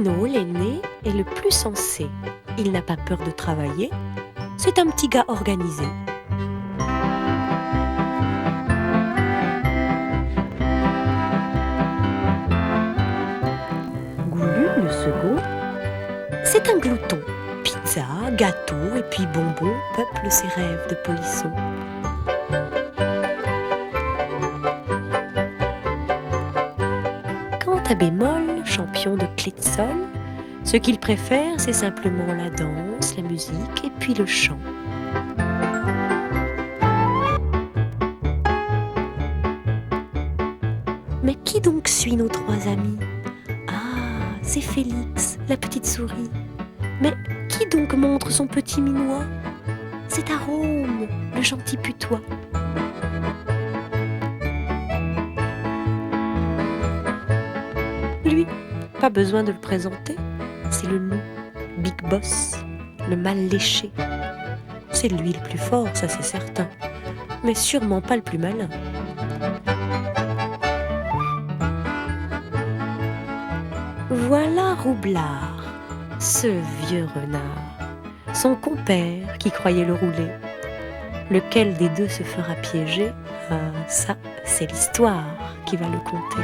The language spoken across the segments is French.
Bruno, l'aîné, est le plus sensé. Il n'a pas peur de travailler. C'est un petit gars organisé. Goulu, le second, c'est un glouton. Pizza, gâteau et puis bonbons peuplent ses rêves de polisson. Quant à Bémol, champion de clé de sol, ce qu'il préfère, c'est simplement la danse, la musique et puis le chant. Mais qui donc suit nos trois amis ? Ah, c'est Félix, la petite souris. Mais qui donc montre son petit minois ? C'est Arôme, le gentil putois. Lui, pas besoin de le présenter, c'est le loup, Big Boss, le mal léché. C'est lui le plus fort, ça c'est certain, mais sûrement pas le plus malin. Voilà Roublard, ce vieux renard, son compère qui croyait le rouler. Lequel des deux se fera piéger ? Ça, c'est l'histoire qui va le conter.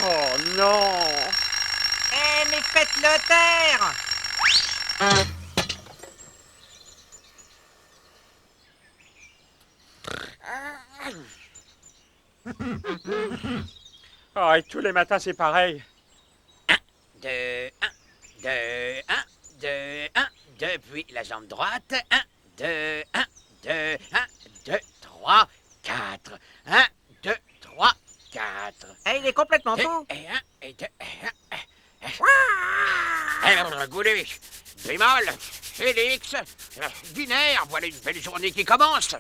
Oh non! Eh, mais faites-le taire! Ah, et tous les matins c'est pareil. 1, 2, 1, 2, 1, 2, 1, 2, puis la jambe droite. 1, 2, 1, 2, 1, 2, 3, 4. 1, 2, 3, 4. Eh, il est complètement fou. Et 1, et 2, et 1. Goulu, Bémol, Félix, Binaire, voilà une belle journée qui commence.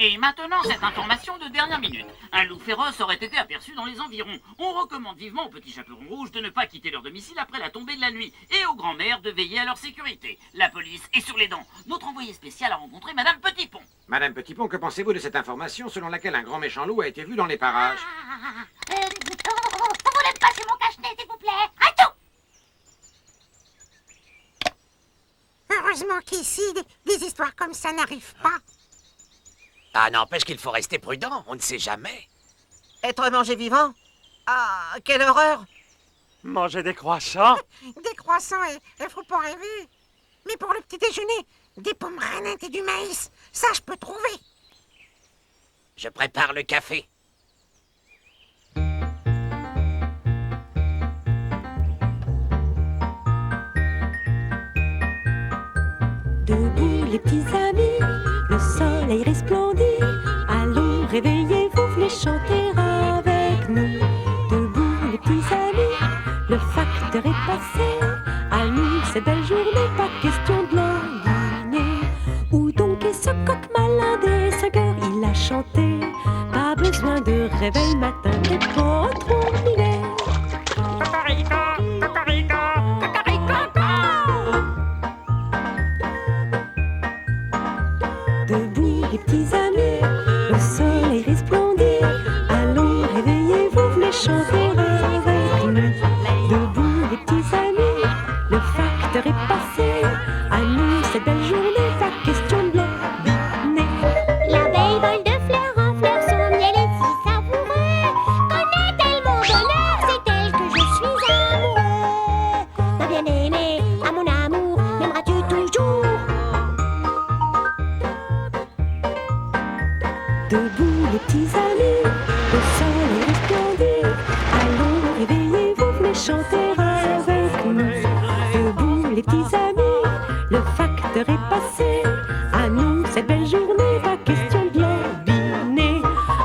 Et maintenant, cette information de dernière minute. Un loup féroce aurait été aperçu dans les environs. On recommande vivement aux petits chaperons rouges de ne pas quitter leur domicile après la tombée de la nuit et aux grands-mères de veiller à leur sécurité. La police est sur les dents. Notre envoyé spécial a rencontré Madame Petitpont. Madame Petitpont, que pensez-vous de cette information selon laquelle un grand méchant loup a été vu dans les parages? Vous voulez me passer mon cache-nez, s'il vous plaît? À tout! Heureusement qu'ici, des histoires comme ça n'arrivent pas. Ah, n'empêche qu'il faut rester prudent, on ne sait jamais. Être mangé vivant? Ah, quelle horreur! Manger des croissants? Des croissants et faut pas rêver. Mais pour le petit déjeuner, des pommes ranettes et du maïs, ça je peux trouver. Je prépare le café. Debout les petits amis, le soleil resplendit. Allons, réveillez-vous, venez chanter avec nous. Debout les petits amis, le facteur est passé. À nous cette belle journée, pas question de l'enligner. réveil matin n'est pas trop minet. Cocorico, cocorico, cocorico. Debout les petits amis, le soleil resplendit. Allons, réveillez-vous, venez chanter avec nous. Debout les petits amis, le facteur est passé. À nous cette belle journée, pas question de l'abîmer. L'abeille vole de fleur en fleur, son miel est si savoureux. Connaît-elle mon bonheur, c'est elle que je suis amoureux. Ma bien-aimée, à mon amour, m'aimeras-tu toujours? Debout les petits amis, le soleil resplendit. Allons, réveillez-vous, venez chanter avec nous. Debout les petits amis, le facteur est passé. À nous cette belle journée, pas question de l'abîmer.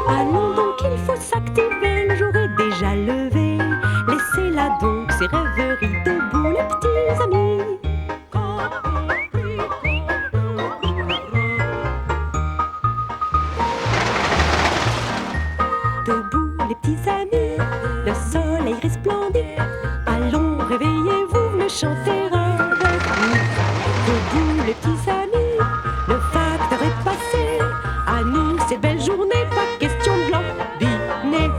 Allons donc, il faut s'activer, le jour est déjà levé. Laissez-la donc ses rêveries, debout les petits amis. Debout les petits amis, le soleil resplendit. Allons, réveillez-vous, venez chanter avec nous. Debout les petits amis, le facteur est passé. À nous ces belles journées, pas question de l'abîmer.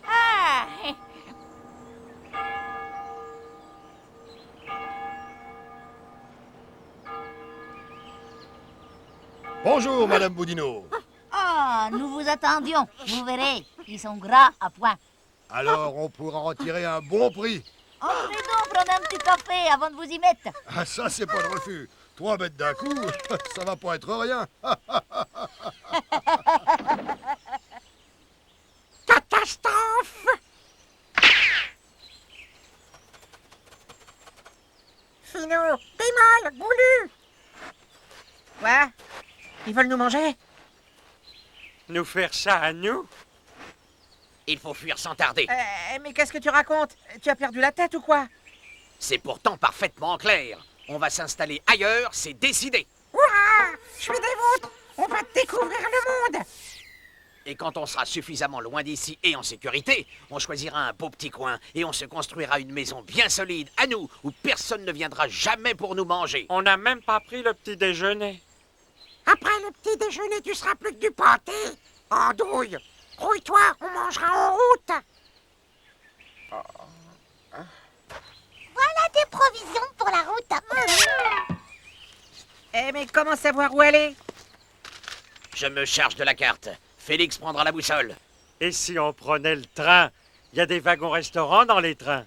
Ah, Bonjour, Madame Boudinot. ah, nous vous attendions. Vous verrez, ils sont gras à point. Alors, on pourra en tirer un bon prix. Entrez donc prendre un petit café avant de vous y mettre. Ah, ça, c'est pas de refus. 3 bêtes d'un coup, ça va pas être rien. Catastrophe! Finot, bémol, goulu! Quoi? Ils veulent nous manger? Nous faire ça à nous? Il faut fuir sans tarder. Mais qu'est-ce que tu racontes? Tu as perdu la tête ou quoi? C'est pourtant parfaitement clair. On va s'installer ailleurs, c'est décidé. Ouah! Je suis des vôtres! On va découvrir le monde! Et quand on sera suffisamment loin d'ici et en sécurité, on choisira un beau petit coin et on se construira une maison bien solide à nous, où personne ne viendra jamais pour nous manger. On n'a même pas pris le petit déjeuner. Après le petit déjeuner, tu seras plus que du pâté! Andouille! Grouille-toi, on mangera en route! Voilà des provisions pour la route. Mais comment savoir où aller? Je me charge de la carte. Félix prendra la boussole. Et si on prenait le train? Il y a des wagons-restaurants dans les trains.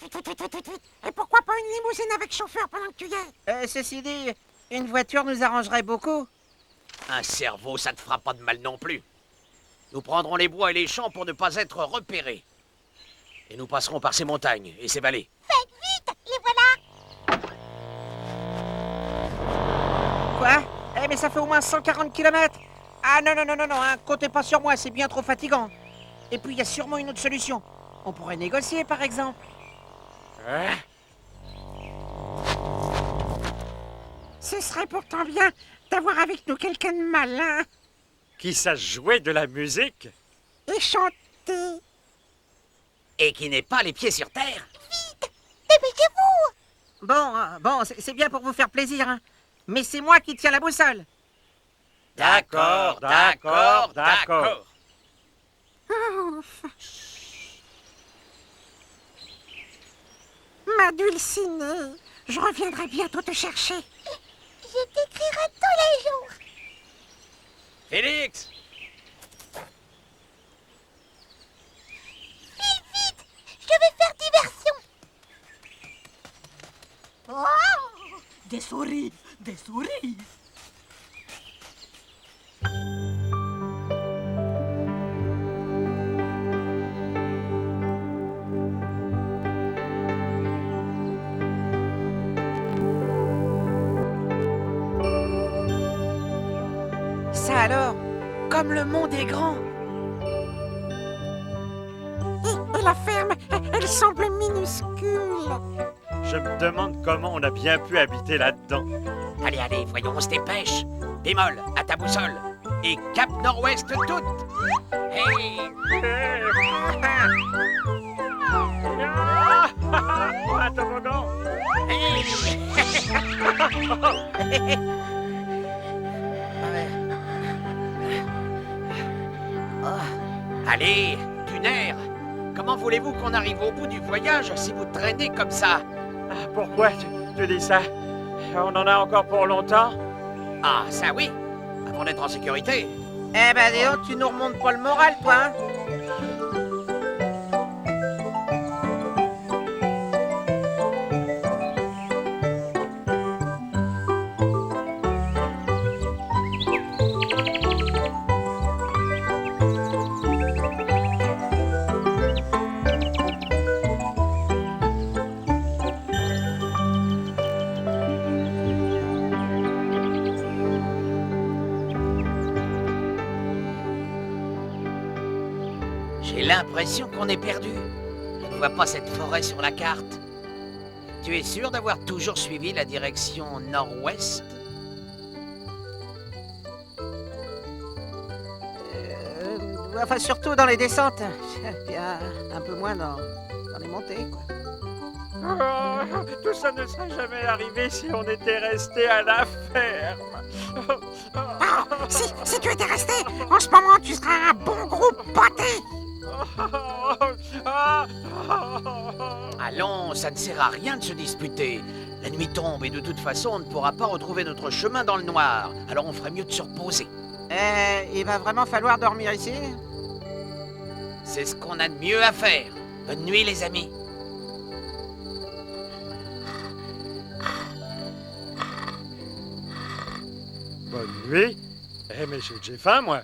Et pourquoi pas une limousine avec chauffeur pendant que tu y es? Ceci dit, une voiture nous arrangerait beaucoup. Un cerveau, ça ne fera pas de mal non plus. Nous prendrons les bois et les champs pour ne pas être repérés. Et nous passerons par ces montagnes et ces vallées. Faites vite, les voilà. Quoi? Mais ça fait au moins 140 km. Ah non, hein, comptez pas sur moi, c'est bien trop fatigant. Et puis il y a sûrement une autre solution. On pourrait négocier par exemple. Hein? Ce serait pourtant bien d'avoir avec nous quelqu'un de malin Qui sache jouer de la musique? et chanter. Et qui n'ait pas les pieds sur terre. Dépêchez-vous. Bon, c'est bien pour vous faire plaisir, hein. Mais c'est moi qui tiens la boussole. D'accord, d'accord, d'accord. Ma dulcinée, je reviendrai bientôt te chercher. Je t'écrirai tous les jours. Félix! File vite, je vais faire diversion. Oh, des souris, des souris. Ça alors, comme le monde est grand. Et la ferme, elle semble minuscule. Je me demande comment on a bien pu habiter là-dedans. Allez, allez, voyons, on se dépêche. Bémol, à ta boussole. Et cap nord-ouest toute. Hey. Un toboggan. Hey. Allez, Dunaire, comment voulez-vous qu'on arrive au bout du voyage si vous traînez comme ça? Pourquoi tu dis ça? On en a encore pour longtemps? Ah, ça oui, avant d'être en sécurité. Eh ben, dis donc, tu nous remontes pas le moral, toi, hein? J'ai l'impression qu'on est perdu. Je ne vois pas cette forêt sur la carte. Tu es sûr d'avoir toujours suivi la direction nord-ouest? Enfin, surtout dans les descentes. Puis un peu moins dans les montées, quoi. Oh, tout ça ne serait jamais arrivé si on était resté à la ferme. Si tu étais resté, en ce moment, tu serais un bon gros pâté. Allons, ça ne sert à rien de se disputer. La nuit tombe et de toute façon, on ne pourra pas retrouver notre chemin dans le noir. Alors on ferait mieux de se reposer. Il va vraiment falloir dormir ici? C'est ce qu'on a de mieux à faire. Bonne nuit, les amis. Bonne nuit. Eh, mais j'ai faim, moi.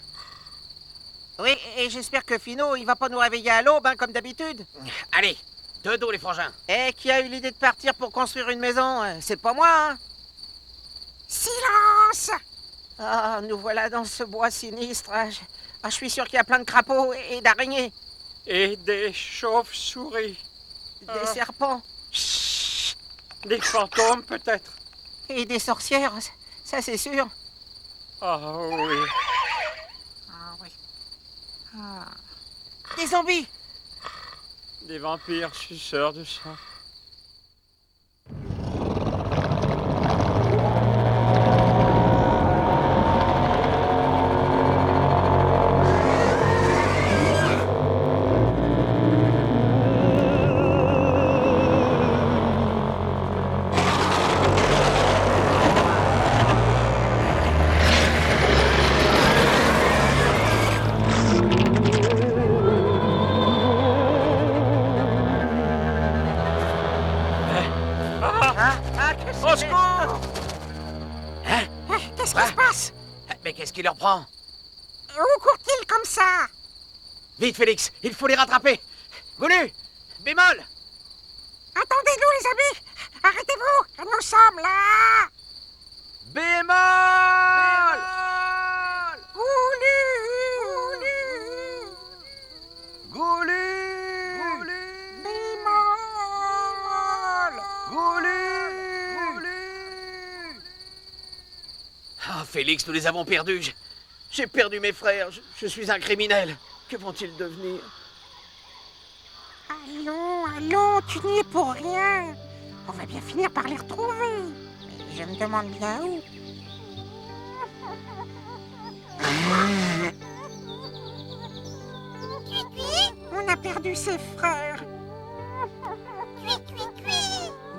Oui, et j'espère que Finot, il va pas nous réveiller à l'aube, hein, comme d'habitude. Allez, de dos, les frangins. Et qui a eu l'idée de partir pour construire une maison? C'est pas moi, hein? Silence! Ah, nous voilà dans ce bois sinistre. Je suis sûr qu'il y a plein de crapauds et d'araignées. Et des chauves-souris. Des serpents. Chut. Des fantômes, peut-être. Et des sorcières, ça c'est sûr. Oh oui. Ah oui. Des zombies. Des vampires suceurs de sang. Au secours! Qu'est-ce qui se passe? Mais qu'est-ce qui leur prend? Où court-il comme ça? Vite, Félix, il faut les rattraper. Goulu, bémol. Attendez-nous, les amis! Arrêtez-vous! Nous sommes là! Bémol. Goulu! Goulu. Bémol! Ah, Félix, nous les avons perdus. J'ai perdu mes frères. Je suis un criminel. Que vont-ils devenir? Allons, tu n'y es pour rien. On va bien finir par les retrouver. Je me demande bien où. On a perdu ses frères.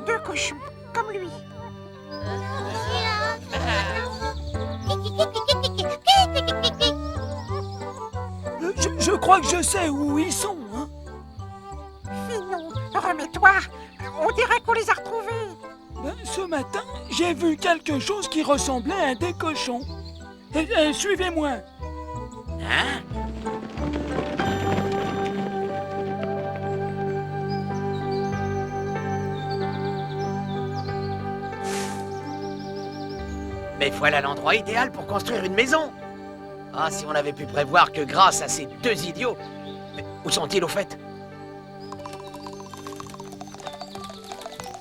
Deux cochons, comme lui. Je crois que je sais où ils sont, hein. Finot, remets-toi. On dirait qu'on les a retrouvés. Ben, ce matin, j'ai vu quelque chose qui ressemblait à des cochons. Suivez-moi. Hein? Mais voilà l'endroit idéal pour construire une maison. Ah, si on avait pu prévoir que grâce à ces deux idiots... Mais où sont-ils au fait?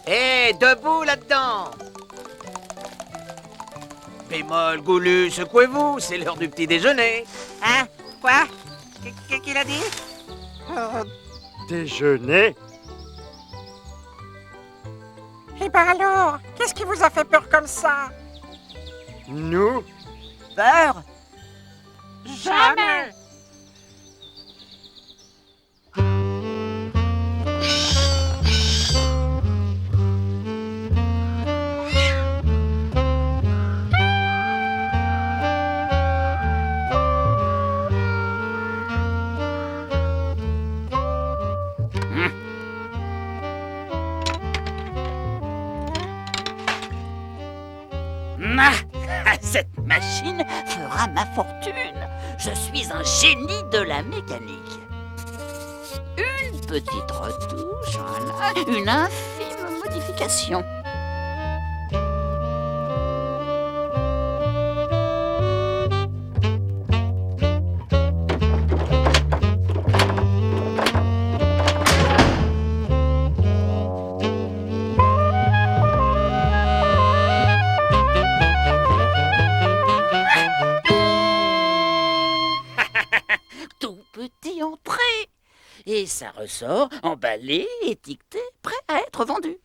Hé, debout là-dedans! Bémol, Goulu, secouez-vous, c'est l'heure du petit déjeuner. Hein? Quoi? Qu'est-ce qu'il a dit? Déjeuner? Eh ben alors, qu'est-ce qui vous a fait peur comme ça? Nous? Peur? Jamais! Ah, cette machine fera ma fortune. Je suis un génie de la mécanique. Une petite retouche, voilà, une infime modification. Et ça ressort emballé, étiqueté, prêt à être vendu.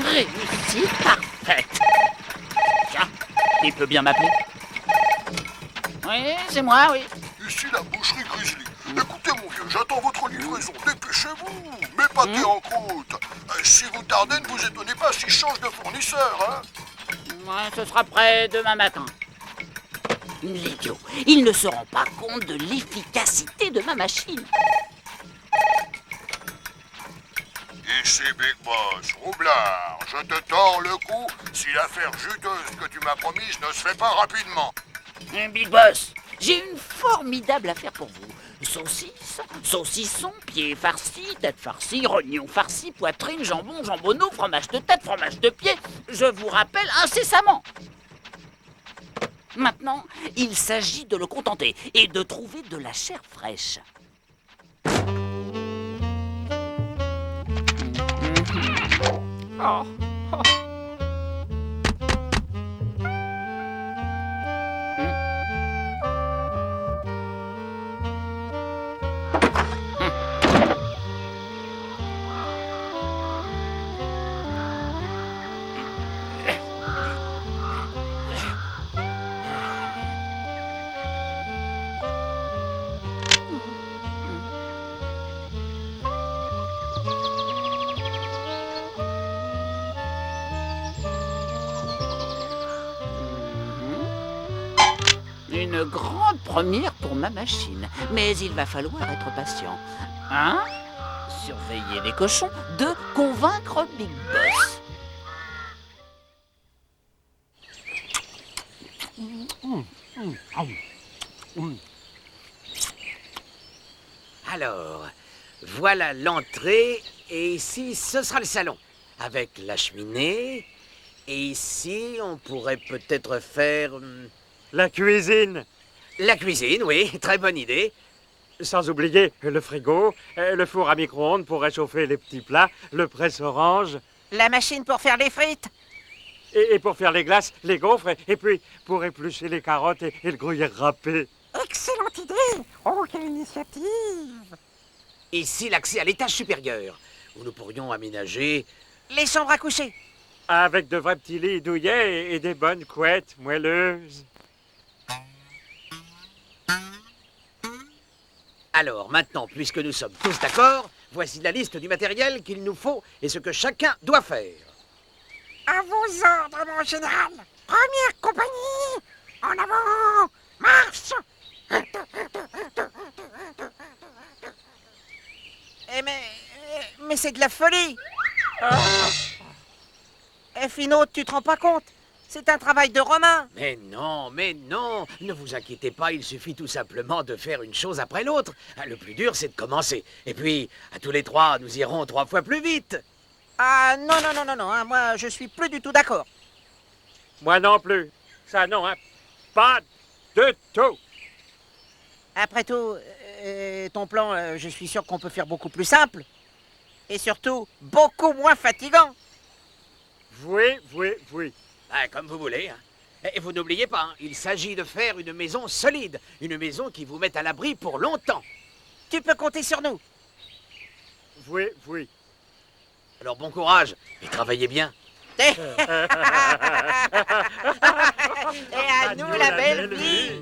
Réussite parfaite. Tiens, il peut bien m'appeler. Oui, c'est moi, oui. Ici la boucherie Grizzly. Écoutez mon vieux, j'attends votre livraison. Dépêchez-vous. Mes pâtés en croûte. Si vous tardez, ne vous étonnez pas s'ils changent de fournisseur, hein. Ouais, ce sera prêt demain matin. L'idiot, il ne se rend pas compte de l'efficacité de ma machine. Ici Big Boss, roublard. Je te tords le cou si l'affaire juteuse que tu m'as promise ne se fait pas rapidement. Big Boss, j'ai une formidable affaire pour vous. Saucisses, saucissons, pieds farcis, tête farcie, rognons farcis, poitrine, jambon, jambonneau, fromage de tête, fromage de pied. Je vous rappelle incessamment. Maintenant, il s'agit de le contenter et de trouver de la chair fraîche. Oh. Une grande première pour ma machine, mais il va falloir être patient. 1. Surveiller les cochons. 2. Convaincre Big Boss. Alors, voilà l'entrée, et ici, ce sera le salon, avec la cheminée. Et ici, on pourrait peut-être faire... La cuisine. La cuisine, oui, très bonne idée. Sans oublier le frigo, le four à micro-ondes pour réchauffer les petits plats, le presse-orange. La machine pour faire les frites. Et pour faire les glaces, les gaufres, et puis pour éplucher les carottes et le gruyère râpé. Excellente idée. Oh, quelle initiative. Ici, l'accès à l'étage supérieur, où nous pourrions aménager... Les chambres à coucher. Avec de vrais petits lits douillets et des bonnes couettes moelleuses. Alors, maintenant, puisque nous sommes tous d'accord, voici la liste du matériel qu'il nous faut et ce que chacun doit faire. À vos ordres, mon général. Première compagnie. En avant. Marche. Mais c'est de la folie. Finot, tu te rends pas compte? C'est un travail de Romain. Mais non, ne vous inquiétez pas, il suffit tout simplement de faire une chose après l'autre. Le plus dur, c'est de commencer. Et puis, à tous les trois, nous irons 3 fois plus vite. Ah non, non, non, non, non, hein, moi je suis plus du tout d'accord. Moi non plus. Ça non, hein. Pas de tout. Après tout, ton plan, je suis sûr qu'on peut faire beaucoup plus simple. Et surtout, beaucoup moins fatigant. Oui, oui, oui. Ah, comme vous voulez. Hein. Et vous n'oubliez pas, hein, il s'agit de faire une maison solide. Une maison qui vous mette à l'abri pour longtemps. Tu peux compter sur nous. Oui, oui. Alors bon courage et travaillez bien. Et à nous la belle vie.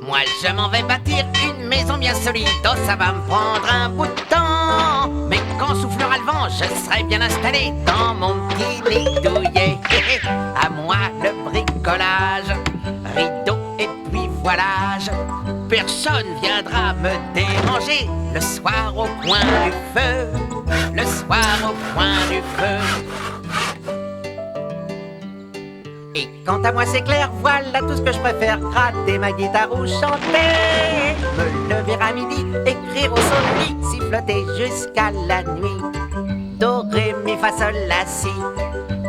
Moi je m'en vais bâtir une maison bien solide. Oh, ça va me prendre un bout de temps. Mais quand soufflera le vent, je serai bien installé dans mon petit lit douillet. À moi le bricolage, rideau et puis voilage. Personne viendra me déranger le soir au coin du feu. Le soir au coin du feu. Et quant à moi c'est clair, voilà tout ce que je préfère. Gratter ma guitare ou chanter. Me lever à midi, écrire au son de lit, siffloter jusqu'à la nuit. Do, ré, mi, fa, sol, la, si.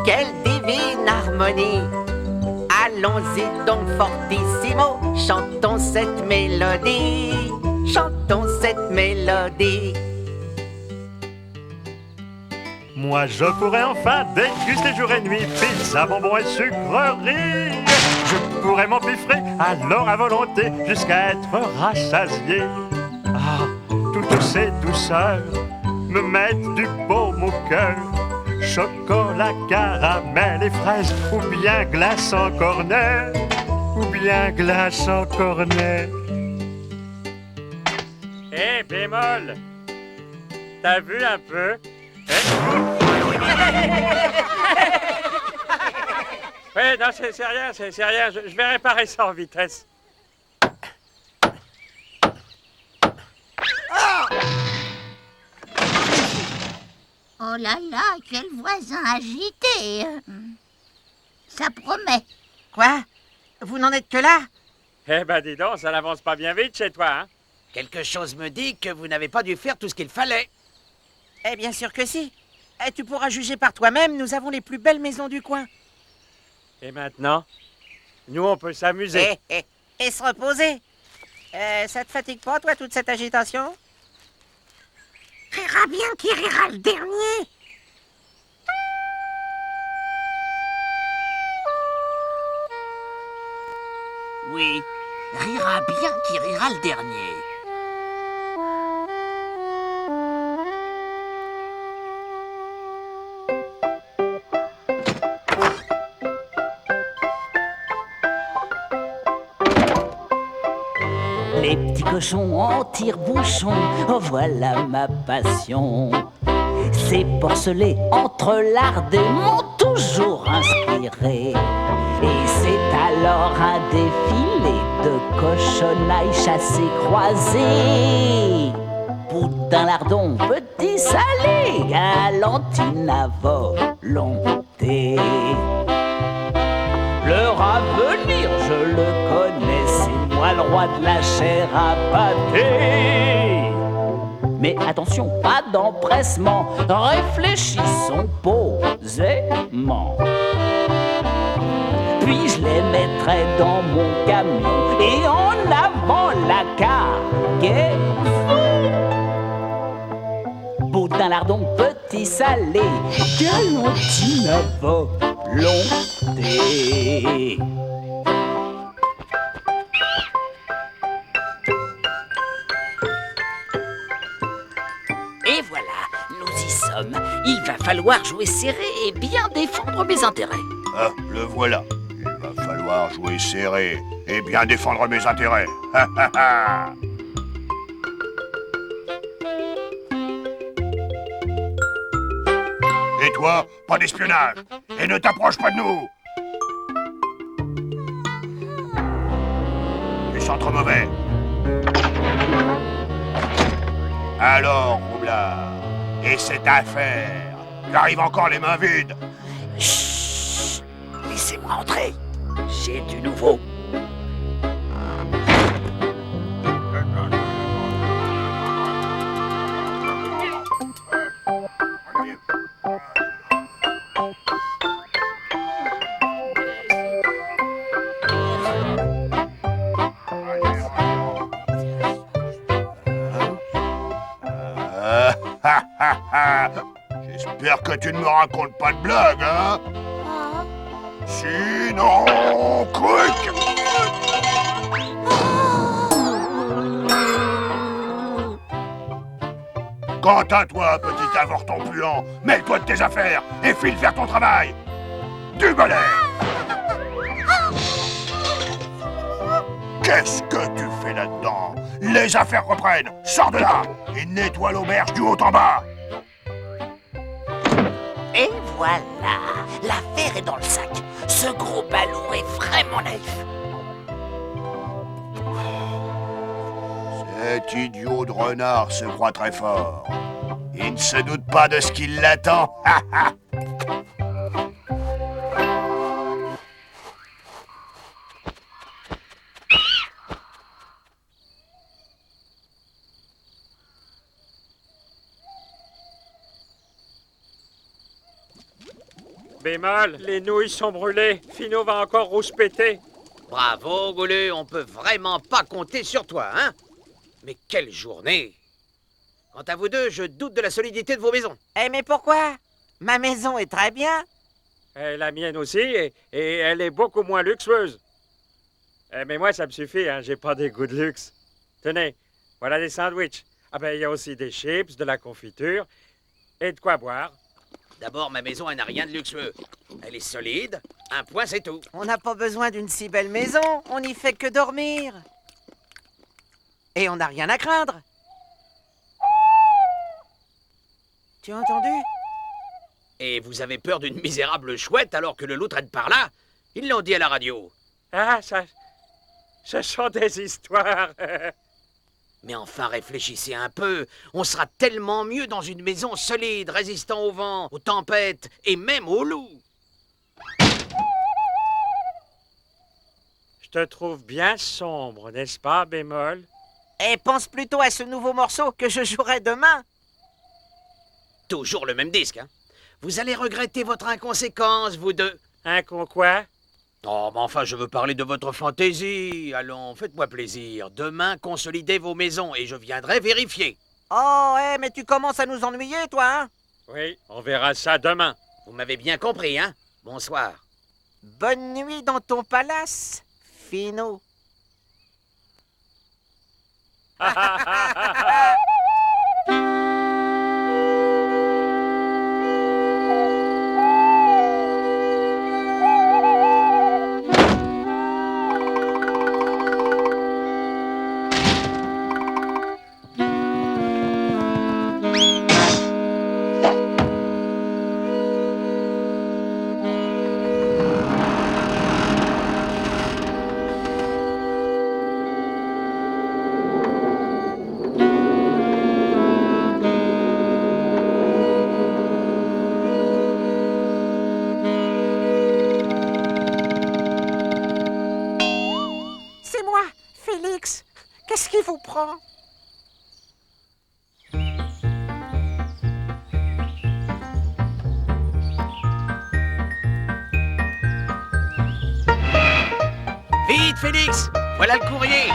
Quelle divine harmonie. Allons-y donc fortissimo, chantons cette mélodie. Chantons cette mélodie. Moi je pourrais enfin déguster jour et nuit pizza, bonbons et sucreries. Je pourrais m'empiffrer alors à volonté jusqu'à être rassasié. Ah, toutes ces douceurs me mettent du baume au cœur. Chocolat, caramel et fraises, ou bien glace en cornet, ou bien glace en cornet. Hé, bémol, t'as vu un peu? Oui, non, c'est rien, je vais réparer ça en vitesse. Oh là là, quel voisin agité. Ça promet. Quoi? Vous n'en êtes que là? Eh ben dis donc, ça n'avance pas bien vite chez toi, hein? Quelque chose me dit que vous n'avez pas dû faire tout ce qu'il fallait. Eh bien sûr que si. Et tu pourras juger par toi-même, nous avons les plus belles maisons du coin. Et maintenant, nous on peut s'amuser. Et se reposer. Ça te fatigue pas, toi, toute cette agitation? Rira bien qui rira le dernier. Oui, rira bien qui rira le dernier. Les petits cochons en tire-bouchon, oh voilà ma passion. Ces porcelets entrelardés m'ont toujours inspiré. Et c'est alors un défilé de cochonailles chassées croisées. Boudin, lardon, petit salé, galantine à volonté. L'heure à venir, je le connais, c'est moi le roi de la chair à pâté. Mais attention, pas d'empressement, réfléchissons posément. Puis je les mettrai dans mon camion et en avant la cargaison. Boudin, lardon, petit salé, galantine à volonté. Et voilà, nous y sommes. Il va falloir jouer serré et bien défendre mes intérêts. Ah, le voilà. Il va falloir jouer serré et bien défendre mes intérêts. Ha ha ha. Et toi, pas d'espionnage. Et ne t'approche pas de nous. Tu sens trop mauvais. Alors, roublard, et cette affaire, tu arrives encore les mains vides. Chut, laissez-moi entrer. J'ai du nouveau. J'espère que tu ne me racontes pas de blague, hein? Ah. Sinon, quick! Quant à toi, petit avorton puant, mêle-toi de tes affaires et file faire ton travail! Du balai! Qu'est-ce que tu fais là-dedans? Les affaires reprennent! Sors de là! Et nettoie l'auberge du haut en bas! Et voilà, l'affaire est dans le sac. Ce gros ballon est vraiment naïf. Cet idiot de renard se croit très fort. Il ne se doute pas de ce qui l'attend. Bémol, les nouilles sont brûlées. Finot va encore rouspéter. Bravo, Goulu, on peut vraiment pas compter sur toi, hein? Mais quelle journée! Quant à vous deux, je doute de la solidité de vos maisons. Eh mais pourquoi? Ma maison est très bien. Et la mienne aussi, et elle est beaucoup moins luxueuse. Mais moi, ça me suffit, hein, j'ai pas des goûts de luxe. Tenez, voilà des sandwichs. Ah ben, il y a aussi des chips, de la confiture, et de quoi boire. D'abord, ma maison, elle n'a rien de luxueux. Elle est solide, un point, c'est tout. On n'a pas besoin d'une si belle maison, on n'y fait que dormir. Et on n'a rien à craindre. Tu as entendu? Et vous avez peur d'une misérable chouette alors que le loup traîne par là? Ils l'ont dit à la radio. Ah, ça... Ce sont des histoires. Mais enfin, réfléchissez un peu. On sera tellement mieux dans une maison solide, résistant au vent, aux tempêtes et même aux loups. Je te trouve bien sombre, n'est-ce pas, Bémol? Et pense plutôt à ce nouveau morceau que je jouerai demain. Toujours le même disque, hein? Vous allez regretter votre inconséquence, vous deux. Quoi? Oh, mais enfin, je veux parler de votre fantaisie. Allons, faites-moi plaisir. Demain, consolidez vos maisons et je viendrai vérifier. Oh, mais tu commences à nous ennuyer, toi, hein? Oui, on verra ça demain. Vous m'avez bien compris, hein? Bonsoir. Bonne nuit dans ton palace, Finot. Qu'est-ce qui vous prend? Vite, Félix! Voilà le courrier!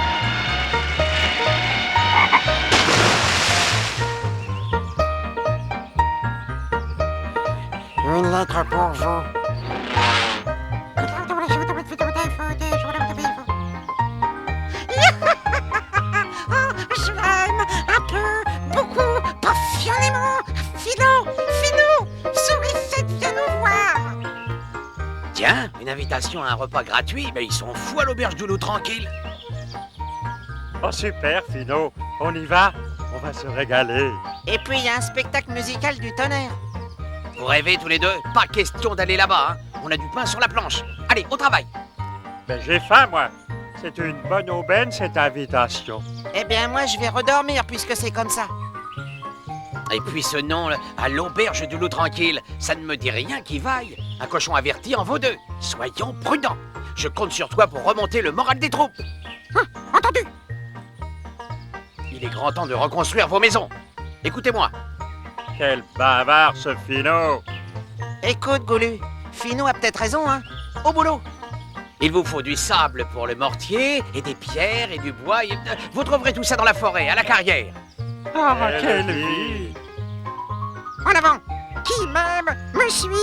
Une lettre pour vous. Je l'aime un peu, beaucoup, passionnément. Finot, Sourisette, viens nous voir. Tiens, une invitation à un repas gratuit, mais ils sont fous à l'auberge du Loup tranquille. Oh super, Finot, on y va? On va se régaler. Et puis il y a un spectacle musical du tonnerre. Vous rêvez tous les deux? Pas question d'aller là-bas, hein. On a du pain sur la planche. Allez, au travail. Ben j'ai faim, moi. C'est une bonne aubaine, cette invitation. Eh bien moi je vais redormir puisque c'est comme ça. Et puis ce nom, là, à l'auberge du Loup tranquille, ça ne me dit rien qui vaille. Un cochon averti en vaut deux. Soyons prudents. Je compte sur toi pour remonter le moral des troupes. Entendu. Il est grand temps de reconstruire vos maisons. Écoutez-moi. Quel bavard, ce Finot! Écoute, Goulu, Finot a peut-être raison, hein. Au boulot. Il vous faut du sable pour le mortier, et des pierres, et du bois. Vous trouverez tout ça dans la forêt, à la carrière. Ah, quelle vie! En avant. Qui m'aime me suive.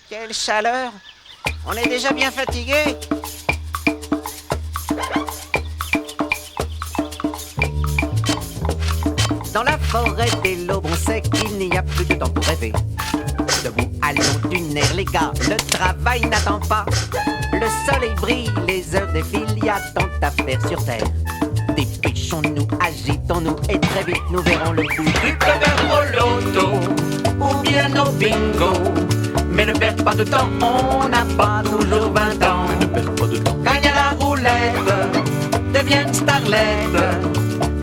Quelle chaleur. On est déjà bien fatigué. Dans la forêt des lobes, on sait qu'il n'y a plus de temps pour rêver. Debout, allons d'une air, les gars, le travail n'attend pas. Le soleil brille, les heures défilent, y a tant à faire sur terre. Dépêchons-nous, agitons-nous, et très vite nous verrons le bout du bonheur au loto, ou bien au bingo. Mais ne perds pas de temps, on n'a pas toujours 20 ans. Mais ne perds pas de temps. Gagne à la roulette, deviens une starlette.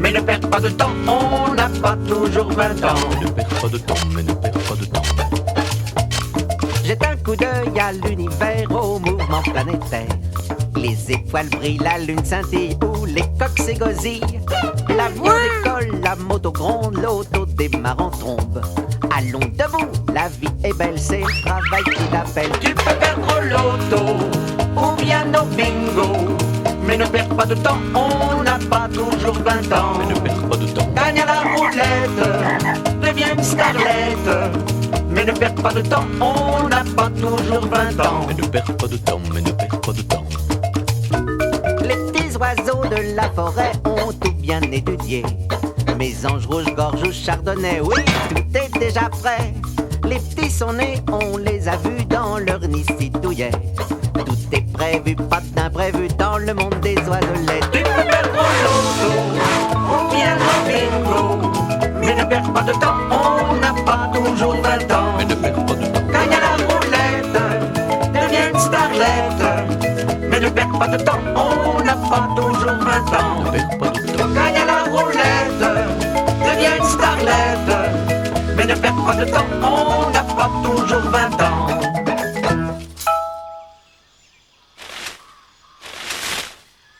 Mais ne perds pas de temps, on n'a pas toujours 20 ans. Mais ne perds pas de temps, mais ne perds pas de temps. Jette un coup d'œil à l'univers, au mouvement planétaire. Les étoiles brillent, la lune scintille, ou les coqs s'égosillent. L'avion décolle, la moto gronde, l'auto démarre en trombe. Allons debout, la vie est belle, c'est le travail qui t'appelle. Tu peux perdre au loto, ou bien au bingo. Mais ne perds pas de temps, on n'a pas toujours 20 ans. Mais ne perds pas de temps. Gagne à la roulette, deviens une starlette. Mais ne perds pas de temps, on n'a pas toujours 20 ans. Mais ne perds pas de temps, mais ne perds pas de temps. Les petits oiseaux de la forêt ont tout bien étudié. Mes anges rouges-gorges ou chardonnay, oui, tout est déjà prêt. Les petits sont nés, on les a vus dans leur nid si douillet. Tout est prévu, pas d'imprévu dans le monde des oiselets. Tu peux perdre au loto, ou bien au bingo. Mais ne perds pas de temps, on n'a pas toujours 20 ans. Mais ne perds pas de temps. Gagne à la roulette, deviens une starlette. Mais ne perds pas de temps, on n'a pas toujours 20 ans. Ne perds pas de temps. Gagne à la roulette, deviens une starlette. Mais ne perds pas de temps, on n'a pas toujours 20 ans.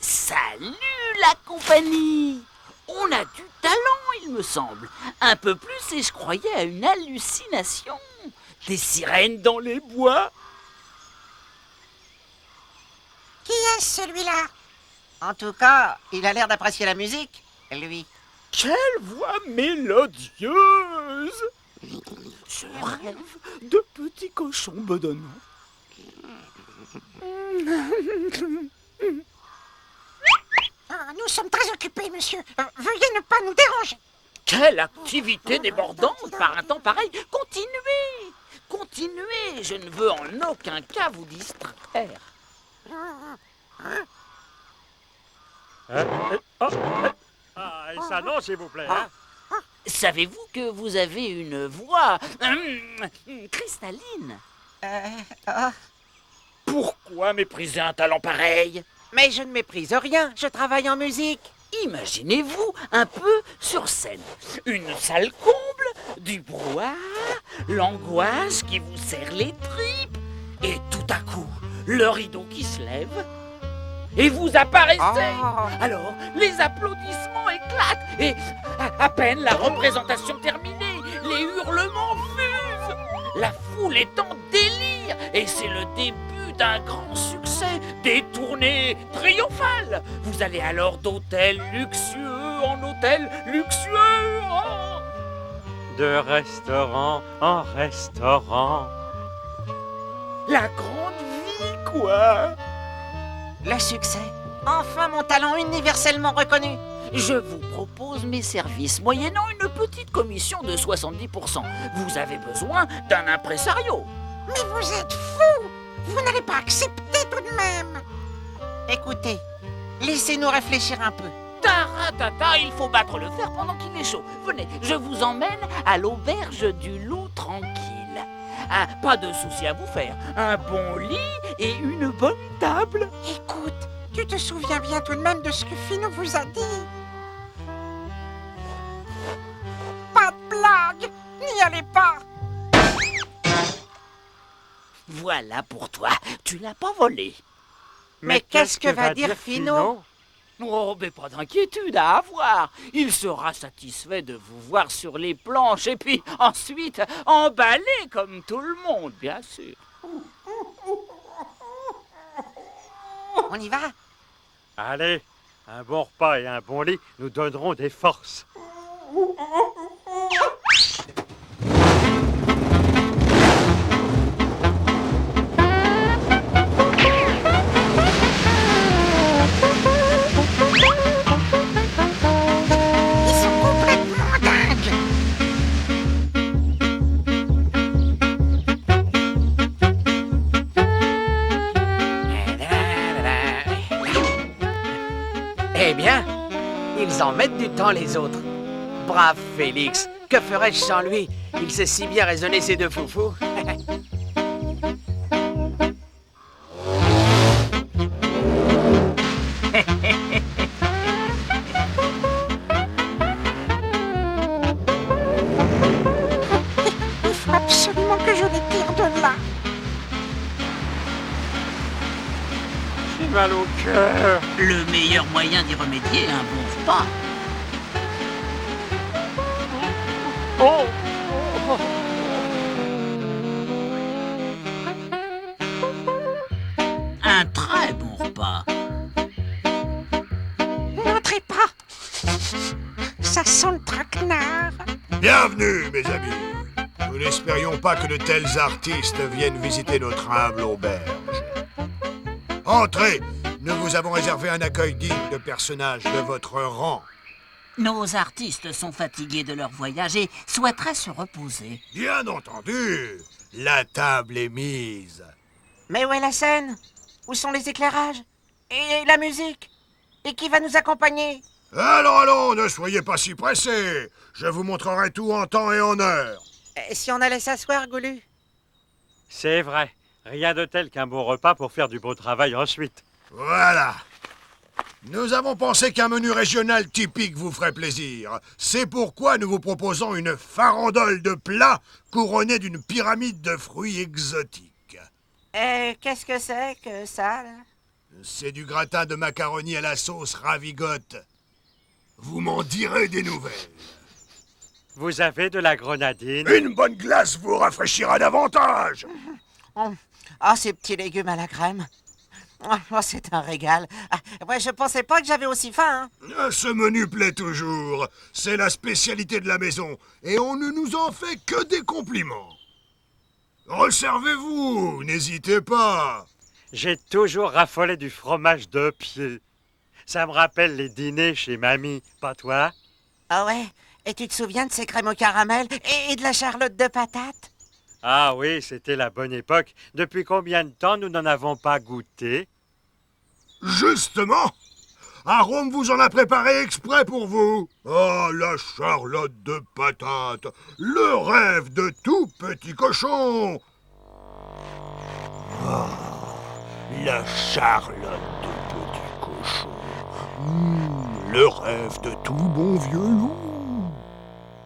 Salut la compagnie! On a du talent, il me semble. Un peu plus et je croyais à une hallucination. Des sirènes dans les bois. Qui est celui-là? En tout cas, il a l'air d'apprécier la musique, lui. Quelle voix mélodieuse! Je rêve de petits cochons bedonnants. Nous sommes très occupés, monsieur. Veuillez ne pas nous déranger. Quelle activité débordante par un temps pareil. Continuez! Continuez! Je ne veux en aucun cas vous distraire. Ah, et ça non, s'il vous plaît, hein? Savez-vous que vous avez une voix cristalline? Pourquoi mépriser un talent pareil? Mais je ne méprise rien, je travaille en musique. Imaginez-vous un peu sur scène. Une salle comble, du brouhaha, l'angoisse qui vous serre les tripes. Et tout à coup, le rideau qui se lève. Et vous apparaissez. Alors, les applaudissements éclatent. Et à peine la représentation terminée, les hurlements fusent. La foule est en délire. Et c'est le début d'un grand succès, des tournées triomphales. Vous allez alors d'hôtel luxueux en hôtel luxueux. Oh, De restaurant en restaurant. la grande vie, quoi. Le succès. Enfin mon talent universellement reconnu. Je vous propose mes services, moyennant une petite commission de 70%. Vous avez besoin d'un impresario. Mais vous êtes fou. Vous n'allez pas accepter tout de même. Écoutez, laissez-nous réfléchir un peu. Taratata, il faut battre le fer pendant qu'il est chaud. Venez, je vous emmène à l'auberge du Loup tranquille. Ah, pas de souci à vous faire. Un bon lit et une bonne table. Écoute, tu te souviens bien tout de même de ce que Finot vous a dit? n'y allez pas! Voilà pour toi, tu l'as pas volé. Mais qu'est-ce que va dire Finot? Oh, mais pas d'inquiétude à avoir. Il sera satisfait de vous voir sur les planches et puis ensuite emballé comme tout le monde, bien sûr. On y va? Allez, un bon repas et un bon lit nous donneront des forces. Ils sont complètement dingues! Eh bien, ils en mettent du temps les autres. Brave Félix, que ferais-je sans lui? Il sait si bien raisonner ces deux foufous. Il faut absolument que je les tire de là. J'ai mal au cœur. Le meilleur moyen d'y remédier est un bon repas. Oh! Un très bon repas. N'entrez pas! Ça sent le traquenard. Bienvenue, mes amis. Nous n'espérions pas que de tels artistes viennent visiter notre humble auberge. Entrez, nous vous avons réservé un accueil digne de personnages de votre rang. Nos artistes sont fatigués de leur voyage et souhaiteraient se reposer. Bien entendu, la table est mise. Mais où est la scène? Où sont les éclairages? Et la musique? Et qui va nous accompagner? Allons, ne soyez pas si pressés. Je vous montrerai tout en temps et en heure. Et si on allait s'asseoir, Goulu? C'est vrai, rien de tel qu'un bon repas pour faire du beau travail ensuite. Voilà. Nous avons pensé qu'un menu régional typique vous ferait plaisir. C'est pourquoi nous vous proposons une farandole de plats couronnée d'une pyramide de fruits exotiques. Qu'est-ce que c'est que ça, là? C'est du gratin de macaroni à la sauce ravigote. Vous m'en direz des nouvelles. Vous avez de la grenadine? Une bonne glace vous rafraîchira davantage. Ah, ces petits légumes à la crème. Oh, c'est un régal. Ouais, je pensais pas que j'avais aussi faim. Ce menu plaît toujours. C'est la spécialité de la maison. Et on ne nous en fait que des compliments. Resservez-vous, n'hésitez pas. J'ai toujours raffolé du fromage de pied. Ça me rappelle les dîners chez mamie, pas toi? Ah ouais? Et tu te souviens de ces crèmes au caramel et de la charlotte de patates? Ah oui, c'était la bonne époque. Depuis combien de temps nous n'en avons pas goûté? Justement, Arôme vous en a préparé exprès pour vous. Oh, la charlotte de patates, le rêve de tout petit cochon. Ah, la charlotte de petit cochon. Le rêve de tout bon vieux loup.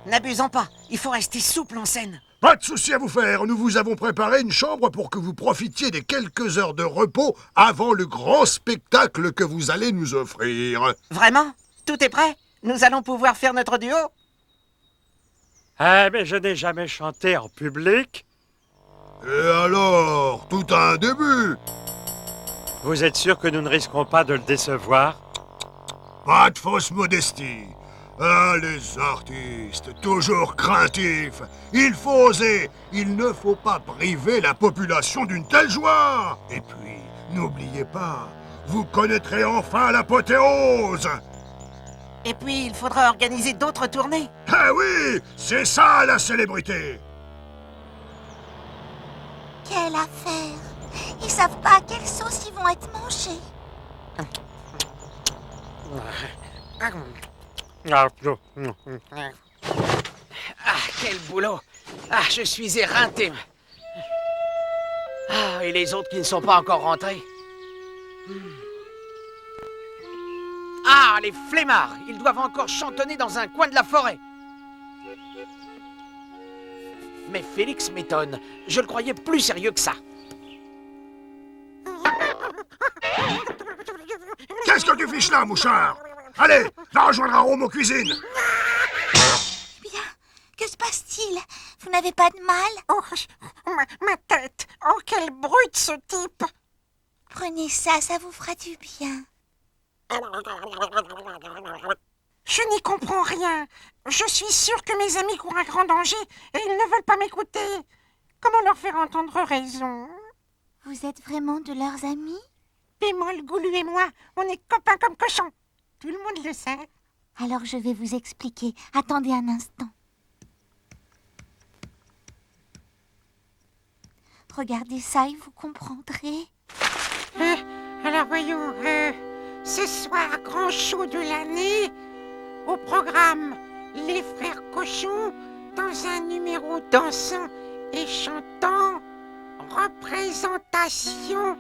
N'abusons pas, il faut rester souple en scène. Pas de souci à vous faire, nous vous avons préparé une chambre pour que vous profitiez des quelques heures de repos avant le grand spectacle que vous allez nous offrir. Vraiment? Tout est prêt? Nous allons pouvoir faire notre duo? Ah, mais je n'ai jamais chanté en public. Et alors, tout a un début. Vous êtes sûr que nous ne risquons pas de le décevoir? Pas de fausse modestie. Ah, les artistes, toujours craintifs. Il faut oser. Il ne faut pas priver la population d'une telle joie. Et puis, n'oubliez pas, vous connaîtrez enfin l'apothéose. Et puis, il faudra organiser d'autres tournées. Ah oui, c'est ça la célébrité. Quelle affaire! Ils savent pas à quelle sauce ils vont être mangés. Ah, quel boulot! Ah, je suis éreinté. Ah, et les autres qui ne sont pas encore rentrés? Ah, les flemmards! Ils doivent encore chantonner dans un coin de la forêt. Mais Félix m'étonne. Je le croyais plus sérieux que ça. Qu'est-ce que tu fiches là, mouchard? Allez, va rejoindre Arôme aux cuisines. Bien, que se passe-t-il? Vous n'avez pas de mal? Oh, ma tête. Oh, quel brute ce type. Prenez ça, ça vous fera du bien. Je n'y comprends rien. Je suis sûre que mes amis courent un grand danger et ils ne veulent pas m'écouter. Comment leur faire entendre raison? Vous êtes vraiment de leurs amis? Bémol, Goulu et moi, on est copains comme cochons. Tout le monde le sait. Alors je vais vous expliquer. Attendez un instant. Regardez ça et vous comprendrez. Alors voyons, ce soir, grand show de l'année, au programme Les Frères Cochons, dans un numéro dansant et chantant, représentation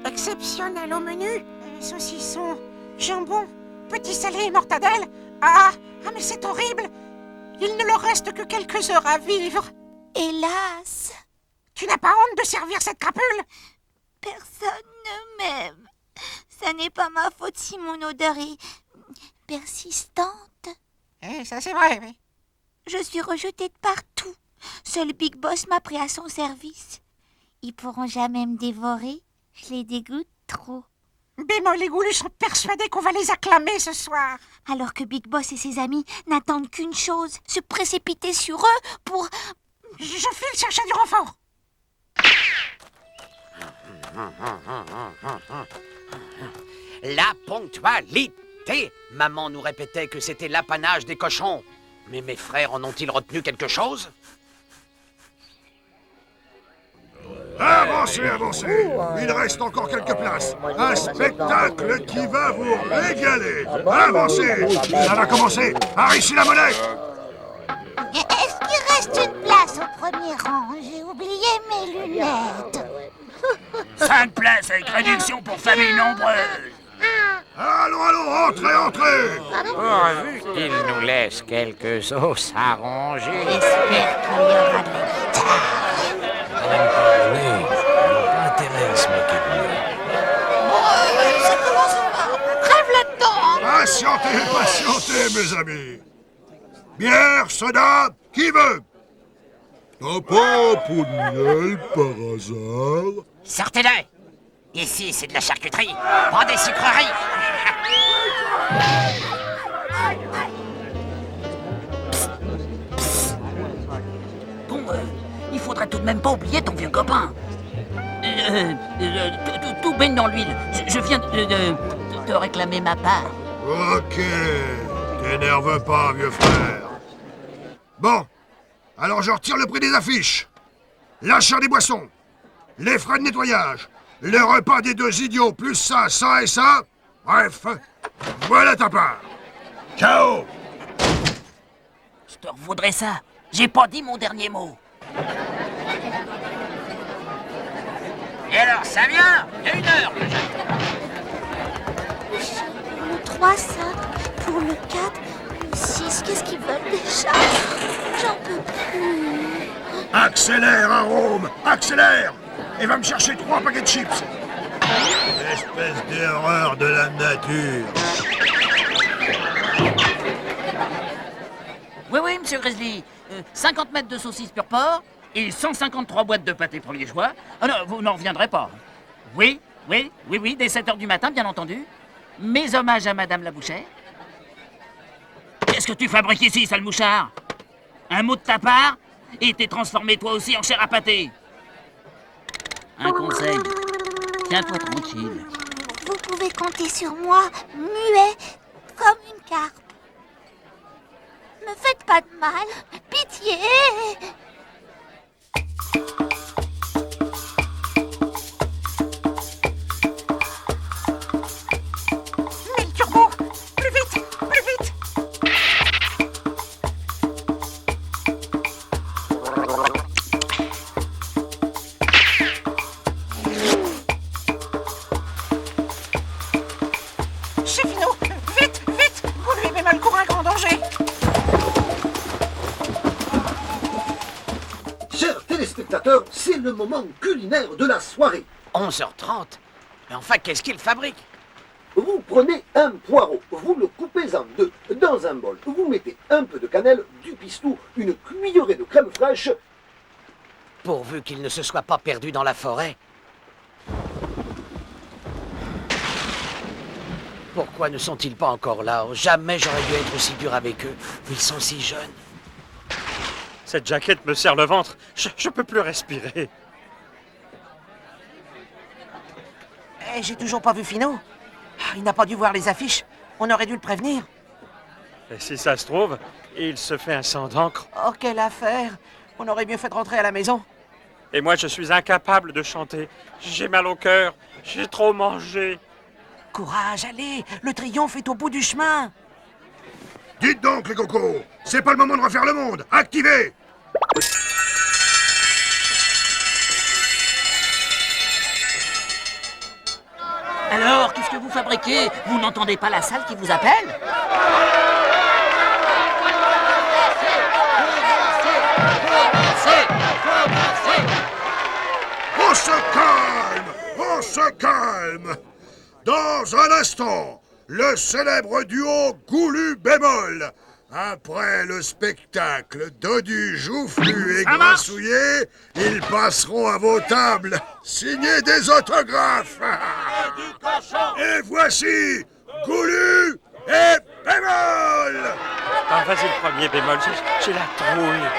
exceptionnelle au menu, saucisson, jambon, petit salé et mortadelle. Ah, mais c'est horrible. Il ne leur reste que quelques heures à vivre. Hélas. Tu n'as pas honte de servir cette crapule? Personne ne m'aime. Ça n'est pas ma faute si mon odeur est persistante. Ça c'est vrai, oui. Je suis rejetée de partout. Seul Big Boss m'a pris à son service. Ils pourront jamais me dévorer. Je les dégoûte trop. Bémol et Goulu sont persuadés qu'on va les acclamer ce soir. Alors que Big Boss et ses amis n'attendent qu'une chose, se précipiter sur eux pour... Je file chercher du renfort. La ponctualité. Maman nous répétait que c'était l'apanage des cochons. Mais mes frères en ont-ils retenu quelque chose? Avancez, avancez. Il reste encore quelques places. Un spectacle qui va vous régaler. Avancez. Ça va commencer. Par ici la monnaie. Est-ce qu'il reste une place au premier rang? J'ai oublié mes lunettes. 5 places avec réduction pour familles nombreuses. Allons, allons, entrez, entrez. Pourvu qu'il nous laisse quelques os à ronger. J'espère qu'il y aura de la guitare. Ça commence pas. Crève là-dedans. Patientez, patientez, mes amis. Bière, soda, qui veut? T'as pas un pot de miel par hasard? Sortez-le! Ici, c'est de la charcuterie, pas des sucreries! Bon, il faudrait tout de même pas oublier ton vieux copain. Tout baigne dans l'huile. Je viens de te réclamer ma part. Ok, t'énerve pas, vieux frère. Bon, alors je retire le prix des affiches. L'achat des boissons, les frais de nettoyage, les repas des deux idiots, plus ça, ça et ça. Bref, voilà ta part. Ciao. Je te revaudrai ça. J'ai pas dit mon dernier mot. Et alors, ça vient? Il y a 1 heure que Le 3, 5, pour le 4, le 6, qu'est-ce qu'ils veulent déjà? J'en peux plus. Accélère, Arôme, accélère. Et va me chercher 3 paquets de chips. Espèce d'erreur de la nature. Oui, monsieur Grizzly. 50 mètres de saucisses pur porc et 153 boîtes de pâté pour liégeois. Ah non, vous n'en reviendrez pas. Oui, dès 7 heures du matin, bien entendu. Mes hommages à Madame la Bouchère. Qu'est-ce que tu fabriques ici, sale mouchard? Un mot de ta part et t'es transformé toi aussi en chair à pâté. Un conseil, tiens-toi tranquille. Vous pouvez compter sur moi, muet, comme une carpe. Me faites pas de mal, pitié. Mais le turbo, plus vite, plus vite. C'est finot, vite, vite. Vous lui avez mal couru un grand danger. c'est le moment culinaire de la soirée. 11h30. Mais enfin, qu'est-ce qu'il fabrique? Vous prenez un poireau, vous le coupez en deux. Dans un bol, vous mettez un peu de cannelle, du pistou, une cuillerée de crème fraîche. Pourvu qu'il ne se soit pas perdu dans la forêt. Pourquoi ne sont-ils pas encore là? Jamais j'aurais dû être aussi dur avec eux. Ils sont si jeunes. Cette jaquette me serre le ventre. Je peux plus respirer. Eh, j'ai toujours pas vu Finot. Il n'a pas dû voir les affiches. On aurait dû le prévenir. Et si ça se trouve, il se fait un sang d'encre. Oh, quelle affaire! On aurait mieux fait de rentrer à la maison. Et moi, je suis incapable de chanter. J'ai mal au cœur. J'ai trop mangé. Courage, allez! Le triomphe est au bout du chemin! Dites donc, les cocos, c'est pas le moment de refaire le monde. Activez! Alors, qu'est-ce que vous fabriquez? Vous n'entendez pas la salle qui vous appelle? On se calme! On se calme! Dans un instant, le célèbre duo Goulu bémol. Après le spectacle Dodu joufflu et grassouillé, ils passeront à vos tables. Signez des autographes. Et voici Goulu et bémol. Ah, vas-y le premier bémol, j'ai la trouille.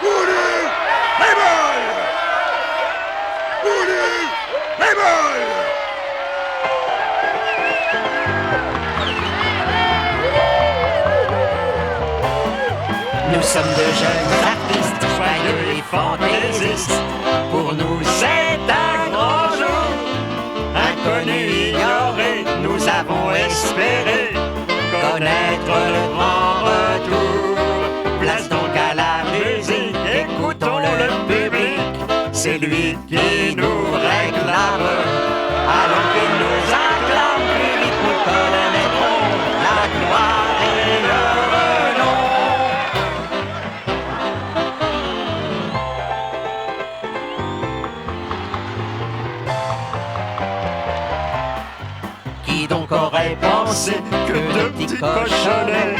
Goulu bémol. Goulu bémol. Nous sommes de jeunes artistes, joyeux et fantaisistes. Pour nous c'est un grand jour. Inconnu, ignoré, nous avons espéré connaître le grand retour. Place donc à la musique, écoutons le public. C'est lui qui nous réclame. Allons qu'il nous acclame, plus vite nous connaîtrons la gloire et le renom. Qui donc aurait pensé que de petits cochonnets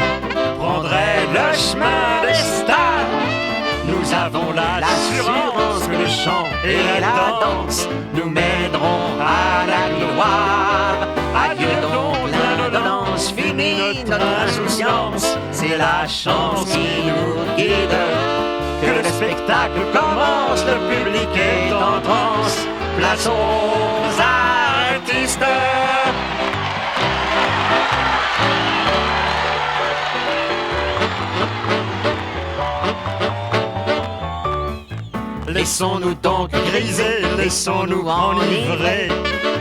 prendraient le chemin des stars? Nous avons l'assurance que le chant et la danse nous mèneront à la gloire. Adieu donc l'indolence, fini notre insouciance. C'est la chance qui nous guide. Que le spectacle commence, le public est en transe. Place aux artistes. Laissons-nous donc griser, laissons-nous enivrer.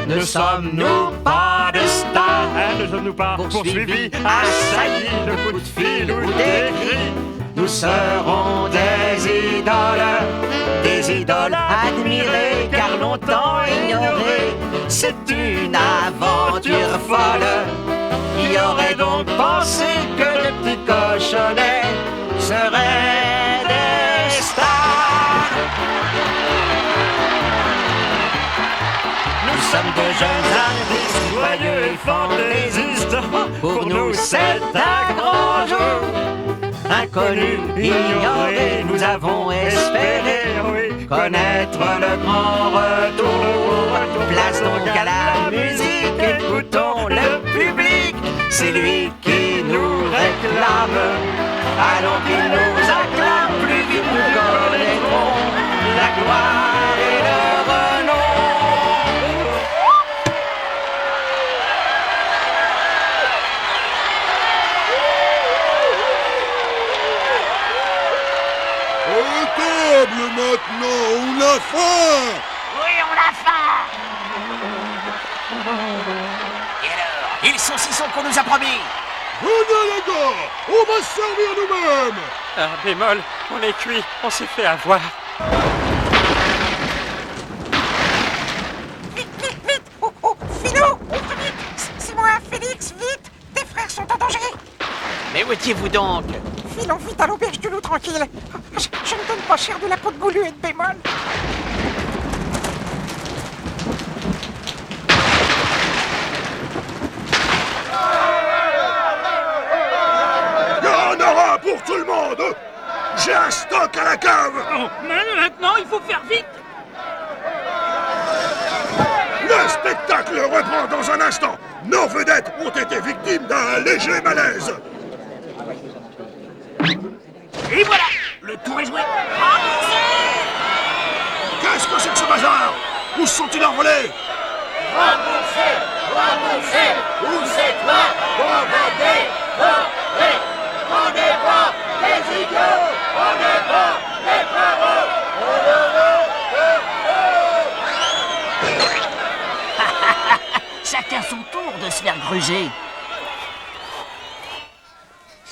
Ne sommes-nous pas des stars? Ne sommes-nous pas poursuivis, assaillis de coups de fil ou des cris? Nous serons des idoles admirées car longtemps ignorées. C'est une aventure folle. Qui aurait donc pensé que le petit cochonnet serait des stars? Nous sommes de jeunes artistes, joyeux et fantaisistes. Pour nous c'est un grand jour. Inconnu, ignoré, nous avons espéré connaître le grand retour. Place donc à la musique, écoutons le public. C'est lui qui nous réclame. Allons qu'il nous acclame, plus vite nous connaîtrons la gloire et le renom. Maintenant, on a faim! Oui, on a faim! Et alors, ils sont si sons qu'on nous a promis! Venez les gars, on va se servir nous-mêmes! Ah, bémol, on est cuit, on s'est fait avoir. Vite, vite, vite! Oh, Philo! C'est moi, Félix, vite! Tes frères sont en danger! Mais où étiez-vous donc? Filons vite à l'auberge du loup tranquille. Je ne donne pas cher de la peau de goulu et de bémol. Il y en aura pour tout le monde. J'ai un stock à la cave. Oh, maintenant, il faut faire vite. Le spectacle reprend dans un instant. Nos vedettes ont été victimes d'un léger malaise. Et voilà, le tour est joué. Qu'est-ce que c'est que ce bazar? Où sont-ils envolés? Remboursez, remboursez, où c'est toi, pauvreté, pauvreté. On n'est pas des idiots, on n'est pas des parents. Chacun son tour de se faire gruger.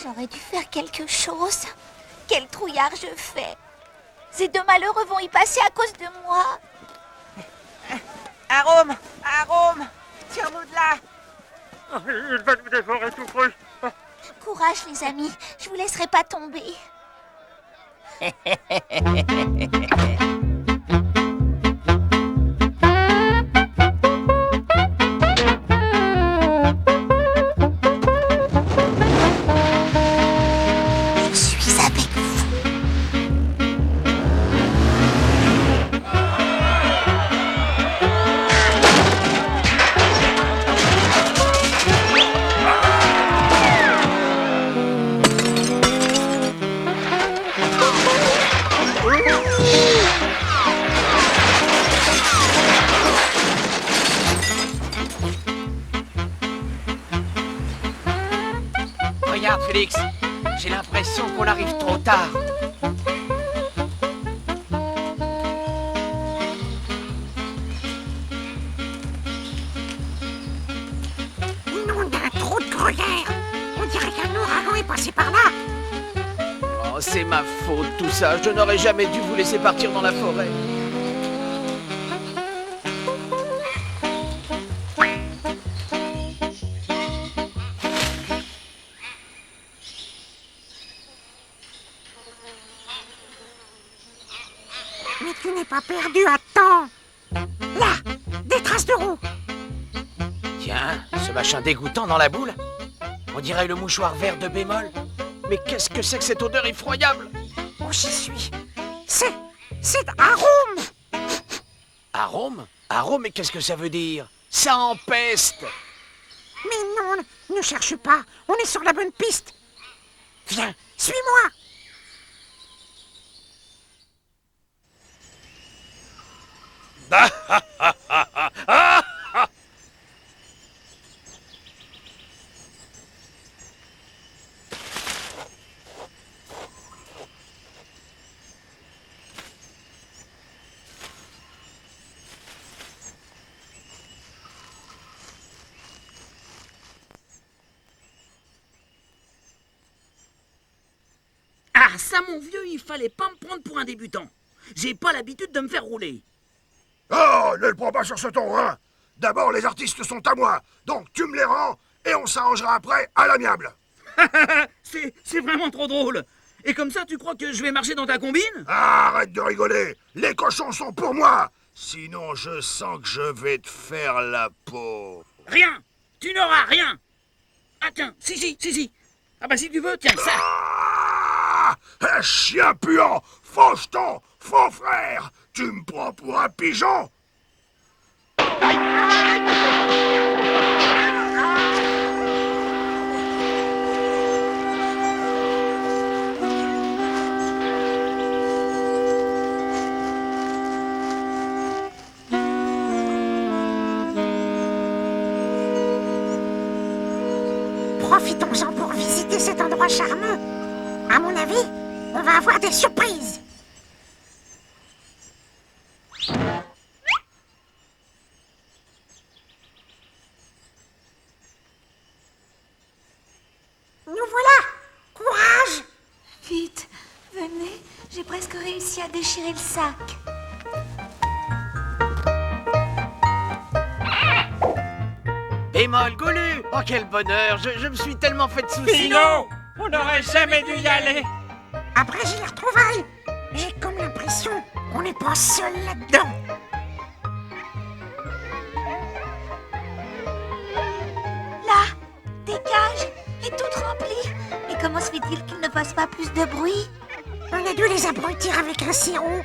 J'aurais dû faire quelque chose. Quel trouillard je fais. Ces deux malheureux vont y passer à cause de moi. Arôme, Arôme, tire-nous de là. Il va nous dévorer tout cru. Courage les amis, je vous laisserai pas tomber. Je suis avec vous. Regarde, Félix. J'ai l'impression qu'on arrive trop tard. Nom d'un trou de gruyère. On dirait qu'un ouragan est passé par là. Oh, c'est ma faute tout ça. Je n'aurais jamais dû vous laisser partir dans la forêt. Mais tu n'es pas perdu, attends. Là, des traces de roues. Tiens, ce machin dégoûtant dans la boule. On dirait le mouchoir vert de bémol. Mais qu'est-ce que c'est que cette odeur effroyable? Oh, j'y suis. C'est Arôme. Arôme? Arôme, mais qu'est-ce que ça veut dire? Ça empeste. Mais non, ne cherche pas. On est sur la bonne piste. Viens, suis-moi. Ah, ça, mon vieux, il fallait pas me prendre pour un débutant. J'ai pas l'habitude de me faire rouler. Oh, ne le prends pas sur ce ton, hein. D'abord, les artistes sont à moi. Donc, tu me les rends et on s'arrangera après à l'amiable. C'est vraiment trop drôle. Et comme ça, tu crois que je vais marcher dans ta combine? Arrête de rigoler. Les cochons sont pour moi. Sinon, je sens que je vais te faire la peau. Rien. Tu n'auras rien. Ah tiens, si. Ah bah si tu veux, tiens, ça. Ah, un chien puant, faux jeton, faux frère. Tu me prends pour un pigeon? Profitons-en pour visiter cet endroit charmant. À mon avis, on va avoir des surprises. Nous voilà! Courage! Vite, venez, j'ai presque réussi à déchirer le sac. Bémol, Golu! Oh, quel bonheur! Je me suis tellement fait de soucis! Pinot! On n'aurait jamais dû y aller. Après, j'ai les retrouvailles. J'ai comme l'impression qu'on n'est pas seul là-dedans. Là, des cages, et toutes remplies. Mais comment se fait-il qu'ils ne fassent pas plus de bruit? On a dû les abrutir avec un sirop.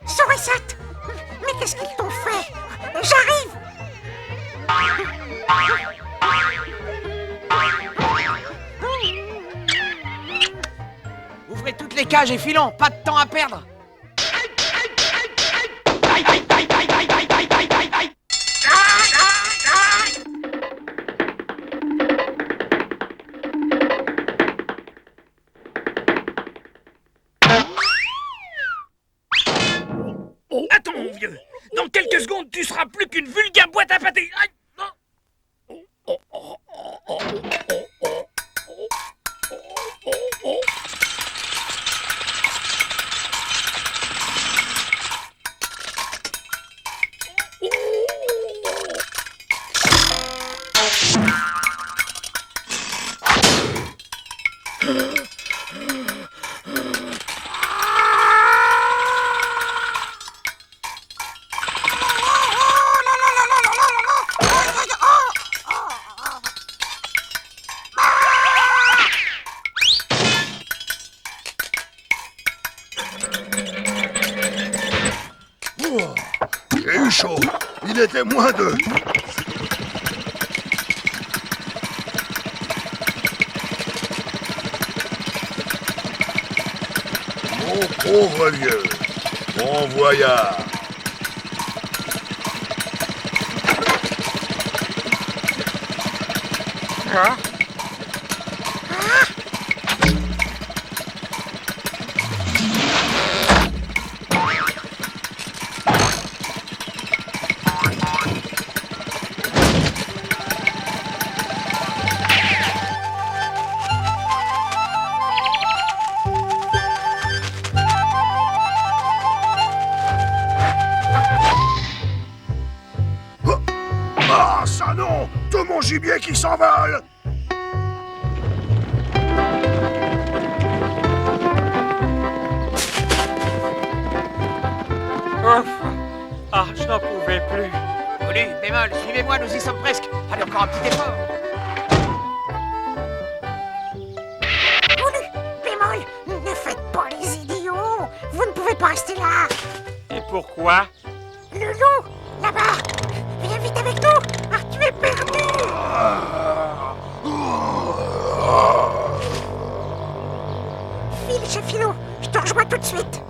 Sourisette, mais qu'est-ce qu'ils t'ont fait? J'arrive. Ouvrez toutes les cages et filons, pas de temps à perdre. Attends, mon vieux. Dans quelques secondes, tu seras plus qu'une vulgaire boîte à pâté. Aïe. J'ai eu chaud. Il était moins de... Mon pauvre vieux. Bon voyage. Hein? Ah, ça non! Tout mon gibier qui s'envole! Ouf. Ah, je n'en pouvais plus. Voulu, bémol, suivez-moi, nous y sommes presque. Allez, encore un petit effort. Voulu, bémol, ne faites pas les idiots. Vous ne pouvez pas rester là. Et pourquoi? Le loup, là-bas. Viens vite avec nous. Ah, tu es perdu. File chez Philo. Je te rejoins tout de suite.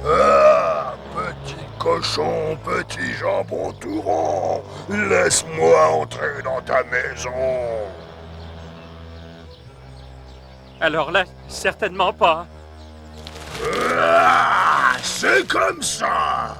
Ah, petit cochon, petit jambon tout rond, laisse-moi entrer dans ta maison. Alors là, certainement pas. Ah, c'est comme ça.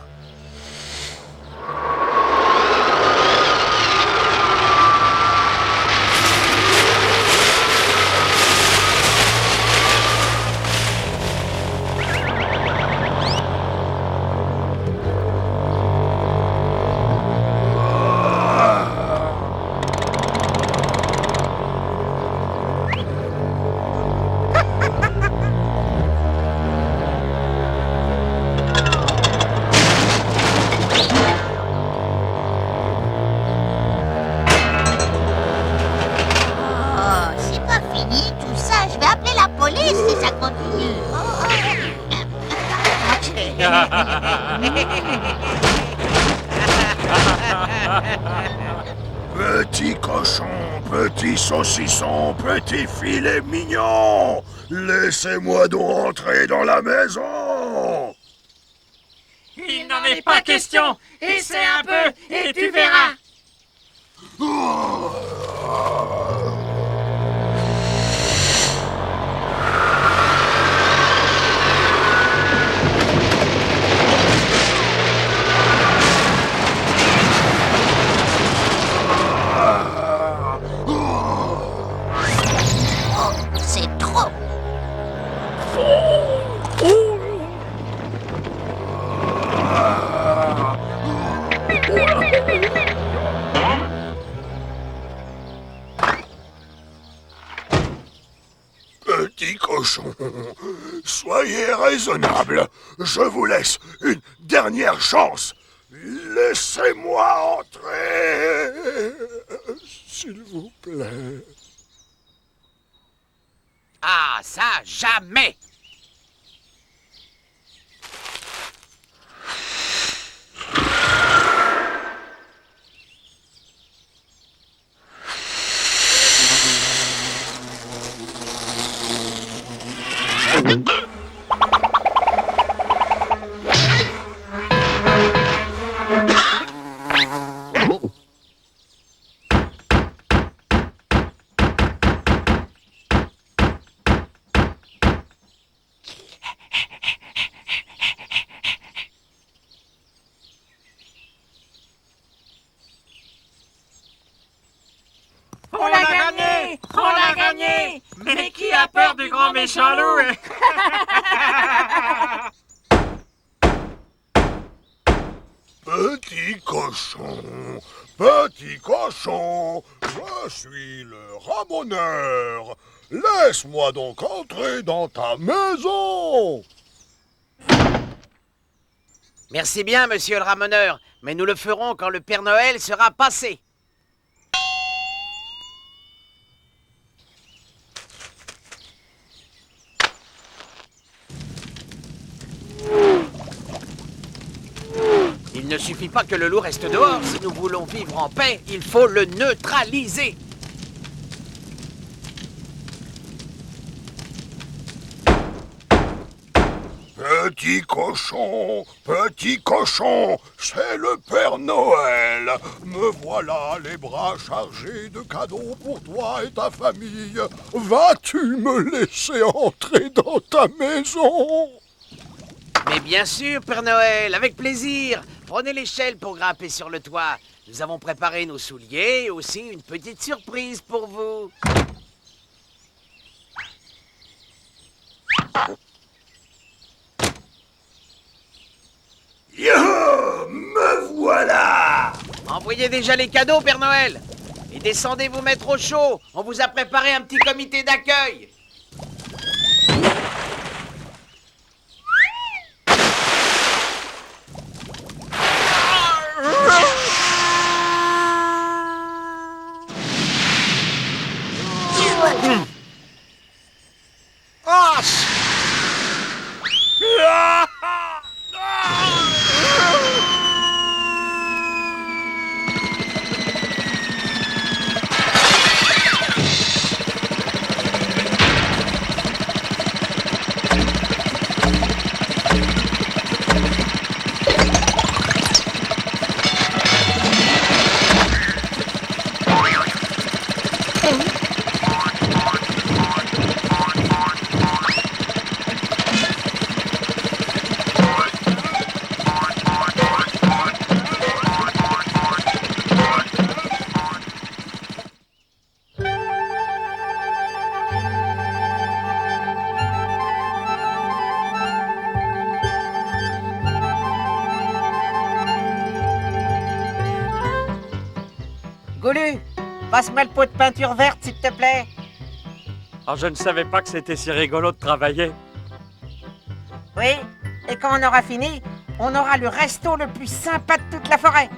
Petit cochon, petit saucisson, petit filet mignon, laissez-moi donc entrer dans la maison. Il n'en est pas question. Essaie un peu et tu verras. C'est trop. cochons, soyez raisonnables. Je vous laisse une dernière chance. Laissez-moi entrer, s'il vous plaît. Ah, ça, jamais! On l'a gagné! On l'a gagné! Mais qui a peur du grand méchant loup? Petit cochon, je suis le ramoneur. Laisse-moi donc entrer dans ta maison. Merci bien, monsieur le ramoneur, mais nous le ferons quand le Père Noël sera passé. Il ne suffit pas que le loup reste dehors. Si nous voulons vivre en paix, il faut le neutraliser. Petit cochon, c'est le Père Noël. Me voilà les bras chargés de cadeaux pour toi et ta famille. Vas-tu me laisser entrer dans ta maison? Mais bien sûr, Père Noël, avec plaisir. Prenez l'échelle pour grimper sur le toit. Nous avons préparé nos souliers et aussi une petite surprise pour vous. Yo, me voilà! Envoyez déjà les cadeaux, Père Noël. Et descendez vous mettre au chaud. On vous a préparé un petit comité d'accueil. Goulu, passe-moi le pot de peinture verte, s'il te plaît. Alors, je ne savais pas que c'était si rigolo de travailler. Oui, et quand on aura fini, on aura le resto le plus sympa de toute la forêt.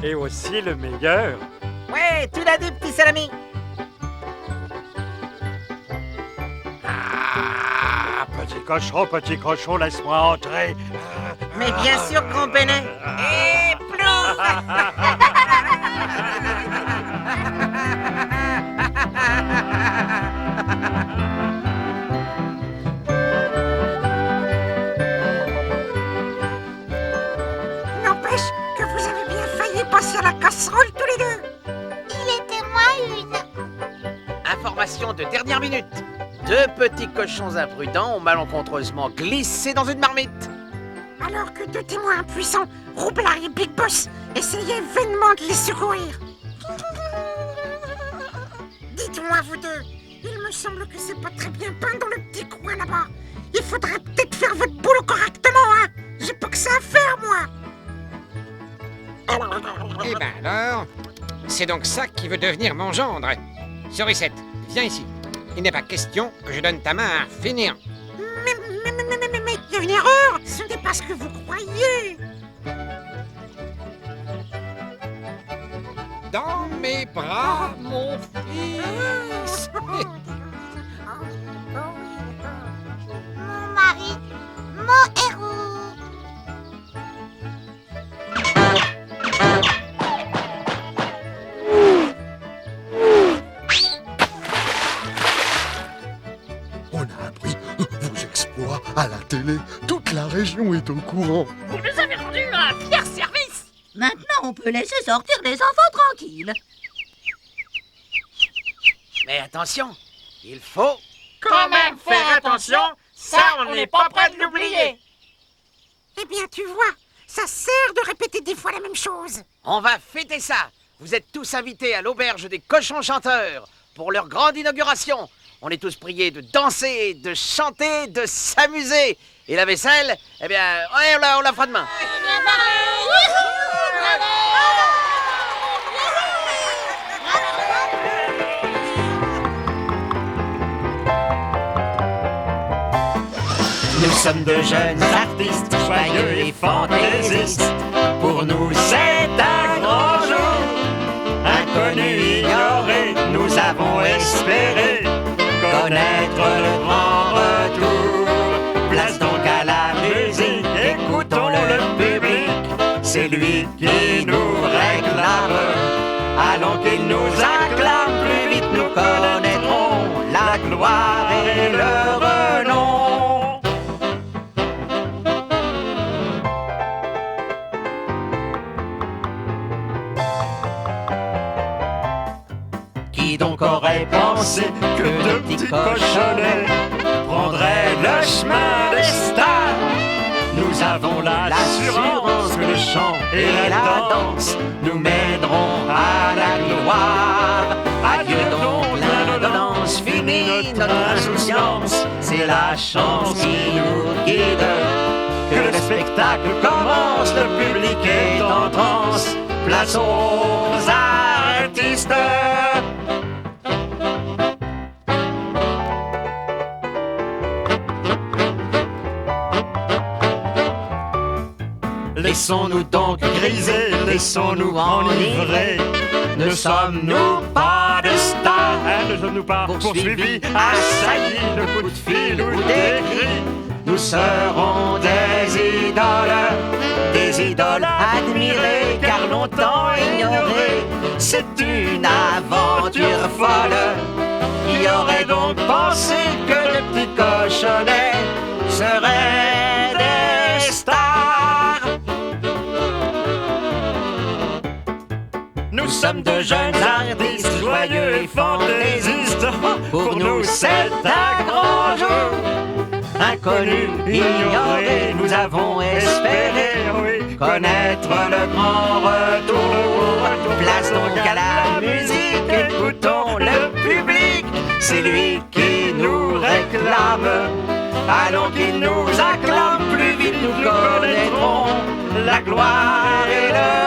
Et aussi le meilleur. Ouais, tu l'as dit, petit salami. Ah, petit cochon, laisse-moi entrer. Mais bien sûr, grand Bénet. Et plouf. N'empêche que vous avez bien failli passer à la casserole tous les deux. Il était moi une. Information de dernière minute. 2 petits cochons imprudents ont malencontreusement glissé dans une marmite. Alors que 2 témoins impuissants, Roublard et Big Boss, essayaient vainement de les secourir. Dites-moi, vous deux, il me semble que c'est pas très bien peint dans le petit coin là-bas. Il faudrait peut-être faire votre boulot correctement, hein. J'ai pas que ça à faire, moi. Eh ben alors, c'est donc ça qui veut devenir mon gendre. Sourisette, viens ici. Il n'est pas question que je donne ta main à finir. Mais il y a une erreur. Ce n'est pas ce que vous croyez. Dans mes bras, mon fils. Mon mari, mon héros. On a appris vos exploits à la télé. Toute la région est au courant. Vous nous avez rendu un fier service. Maintenant, on peut laisser sortir les enfants tranquilles. Mais attention, il faut... Quand même faire attention, ça on n'est pas prêt de l'oublier. Eh bien, tu vois, ça sert de répéter 10 fois la même chose. On va fêter ça. Vous êtes tous invités à l'auberge des cochons chanteurs pour leur grande inauguration. On est tous priés de danser, de chanter, de s'amuser. Et la vaisselle, eh bien, ouais, on la fera demain. Nous sommes de jeunes artistes, joyeux et fantaisistes. Pour nous, c'est un grand jour. Inconnu, ignoré, nous avons espéré connaître le grand retour. Place donc à la musique, écoutons le public. C'est lui qui nous réclame. Allons qu'il nous acclame, plus vite nous connaîtrons la gloire et le renom. Qui donc aurait pensé que de petits cochonnets prendraient le chemin des stars? Nous avons l'assurance que le chant et la danse nous mèneront à la gloire. Adieu donc l'indolence, fini notre insouciance, c'est la chance qui nous guide. Que le spectacle commence, le public est en transe, place aux artistes. Laissons-nous donc griser, laissons-nous enivrer. Ne sommes-nous pas des stars? Ne sommes-nous pas poursuivis, assaillis de coups de fil ou des cris? Nous serons des idoles admirées, car longtemps ignorées. C'est une aventure folle. Qui aurait donc pensé que le petit cochonnet serait des stars? Nous sommes de jeunes artistes, joyeux et fantaisistes. Pour nous, c'est un grand jour. Inconnu, ignoré, nous avons espéré connaître le grand retour. Place donc à la musique, écoutons le public. C'est lui qui nous réclame. Allons qu'il nous acclame, plus vite nous connaîtrons la gloire et le